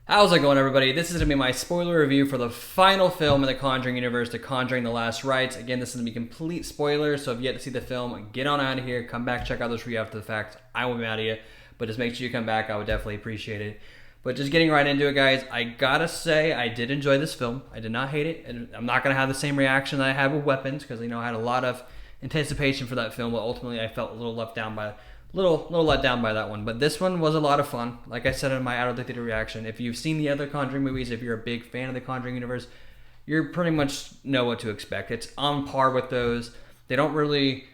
How's it going, everybody? This is going to be my spoiler review for the final film in the Conjuring universe, The Conjuring: The Last Rites. Again, this is going to be complete spoilers, so if you yet to see the film, get on out of here, come back, check out this review after the fact. I won't be mad at you, but just make sure you come back. I would definitely appreciate it. But just getting right into it, guys, I gotta say I did enjoy this film. I did not hate it, and I'm not going to have the same reaction that I had with Weapons, because I had a lot of anticipation for that film, but ultimately I felt a little let down by that one. But this one was a lot of fun. Like I said in my out of the theater reaction, if you've seen the other Conjuring movies, if you're a big fan of the Conjuring universe, you pretty much know what to expect. It's on par with those. They don't really,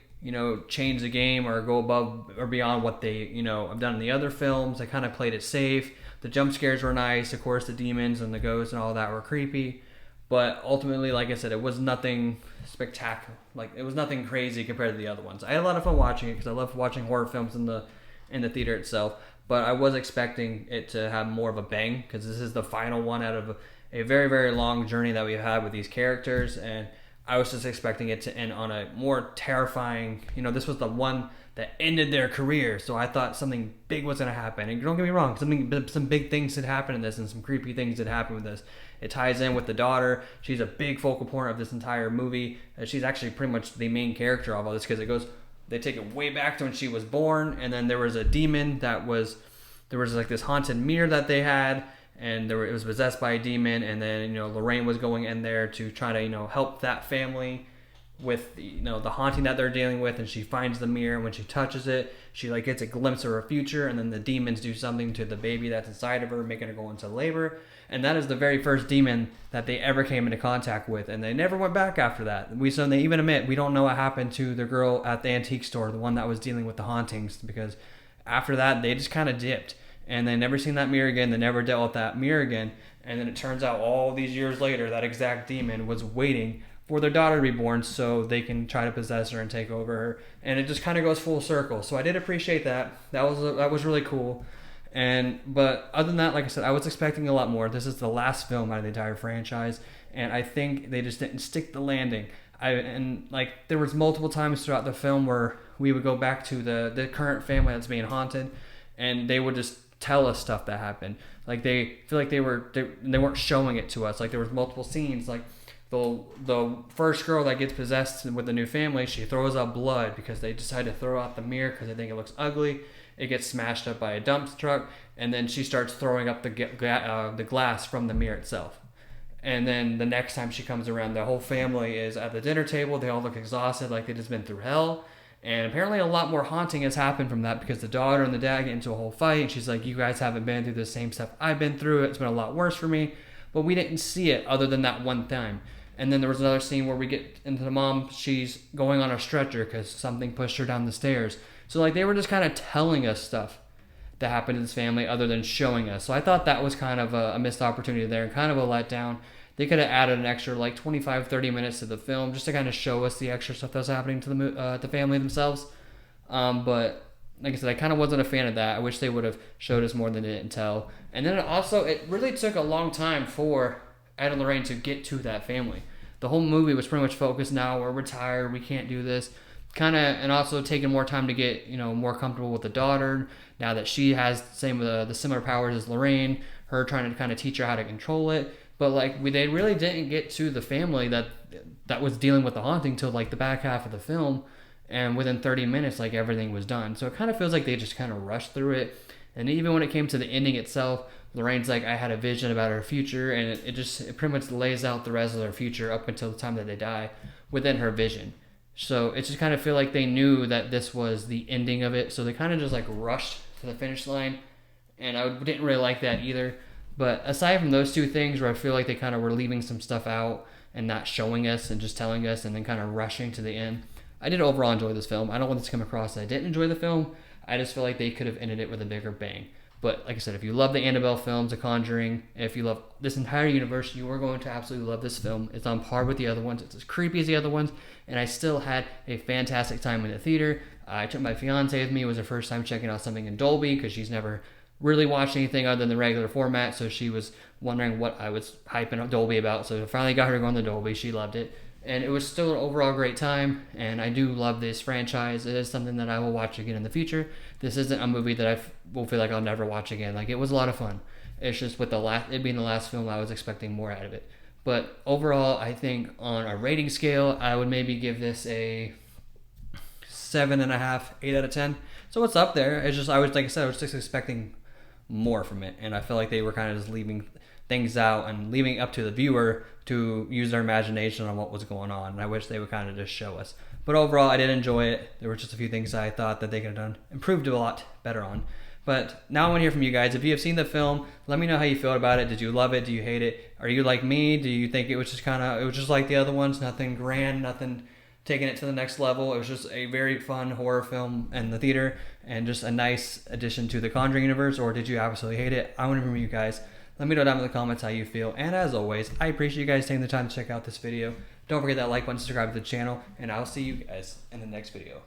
change the game or go above or beyond what they, have done in the other films. They kind of played it safe. The jump scares were nice. Of course, the demons and the ghosts and all that were creepy. But ultimately, like I said, it was nothing spectacular. Like, it was nothing crazy compared to the other ones. I had a lot of fun watching it because I love watching horror films in the theater itself. But I was expecting it to have more of a bang because this is the final one out of a very, very long journey that we've had with these characters. And I was just expecting it to end on a more terrifying, this was the one that ended their career. So I thought something big was going to happen. And don't get me wrong, some big things did happen in this and some creepy things did happen with this. It ties in with the daughter. She's a big focal point of this entire movie. She's actually pretty much the main character of all this because they take it way back to when she was born. And then there was a demon there was like this haunted mirror that they had. And it was possessed by a demon. And then, Lorraine was going in there to try to, help that family with the haunting that they're dealing with, and she finds the mirror, and when she touches it, she gets a glimpse of her future, and then the demons do something to the baby that's inside of her, making her go into labor. And that is the very first demon that they ever came into contact with, and they never went back after that. They even admit we don't know what happened to the girl at the antique store, the one that was dealing with the hauntings, because after that they just kind of dipped, and they never seen that mirror again. They never dealt with that mirror again. And then it turns out all these years later that exact demon was waiting for their daughter to be born so they can try to possess her and take over her. And it just kind of goes full circle. So I did appreciate that. That was really cool. But other than that, like I said, I was expecting a lot more. This is the last film out of the entire franchise, and I think they just didn't stick the landing. There was multiple times throughout the film where we would go back to the current family that's being haunted, and they would just tell us stuff that happened. Like, they feel like they weren't showing it to us. Like, there was multiple scenes, like the first girl that gets possessed with the new family, she throws up blood because they decide to throw out the mirror because they think it looks ugly. It gets smashed up by a dump truck, and then she starts throwing up the glass from the mirror itself. And then the next time she comes around, the whole family is at the dinner table. They all look exhausted, like they've just been through hell. And apparently a lot more haunting has happened from that because the daughter and the dad get into a whole fight. And she's like, you guys haven't been through the same stuff I've been through. It's been a lot worse for me. But we didn't see it other than that one time. And then there was another scene where we get into the mom. She's going on a stretcher because something pushed her down the stairs. So they were just kind of telling us stuff that happened to this family other than showing us. So I thought that was kind of a missed opportunity there and kind of a letdown. They could have added an extra 25-30 minutes to the film just to kind of show us the extra stuff that was happening to the family themselves. But like I said, I kind of wasn't a fan of that. I wish they would have showed us more than they didn't tell. And then it really took a long time for Ed and Lorraine to get to that family. The whole movie was pretty much focused, now we're retired, we can't do this. And also taking more time to get, more comfortable with the daughter, now that she has the similar powers as Lorraine, her trying to kind of teach her how to control it. But they really didn't get to the family that was dealing with the haunting till the back half of the film, and within 30 minutes everything was done. So it kind of feels like they just kind of rushed through it. And even when it came to the ending itself, Lorraine's I had a vision about her future, and it pretty much lays out the rest of their future up until the time that they die within her vision. So it just kind of feel like they knew that this was the ending of it, so they kind of just rushed to the finish line, and I didn't really like that either. But aside from those two things where I feel like they kind of were leaving some stuff out and not showing us and just telling us and then kind of rushing to the end, I did overall enjoy this film. I don't want this to come across that I didn't enjoy the film. I just feel like they could have ended it with a bigger bang. But like I said, if you love the Annabelle films, The Conjuring, if you love this entire universe, you are going to absolutely love this film. It's on par with the other ones. It's as creepy as the other ones. And I still had a fantastic time in the theater. I took my fiance with me. It was her first time checking out something in Dolby because she's never really watched anything other than the regular format. So she was wondering what I was hyping Dolby about. So I finally got her to go on the Dolby. She loved it. And it was still an overall great time, and I do love this franchise. It is something that I will watch again in the future. This isn't a movie that I will feel like I'll never watch again. It was a lot of fun. It's just with it being the last film, I was expecting more out of it. But overall, I think on a rating scale, I would maybe give this a 7.5, 8 out of 10. So it's up there. It's just, like I said, I was just expecting more from it, and I feel like they were kind of just leaving things out and leaving it up to the viewer to use their imagination on what was going on. And I wish they would kind of just show us. But overall, I did enjoy it. There were just a few things I thought that they could have improved a lot better on. But now I want to hear from you guys. If you have seen the film, let me know how you feel about it. Did you love it? Do you hate it? Are you like me? Do you think it was just like the other ones? Nothing grand, nothing taking it to the next level. It was just a very fun horror film in the theater and just a nice addition to the Conjuring universe. Or did you absolutely hate it? I want to hear from you guys. Let me know down in the comments how you feel. And as always, I appreciate you guys taking the time to check out this video. Don't forget that like button, subscribe to the channel, and I'll see you guys in the next video.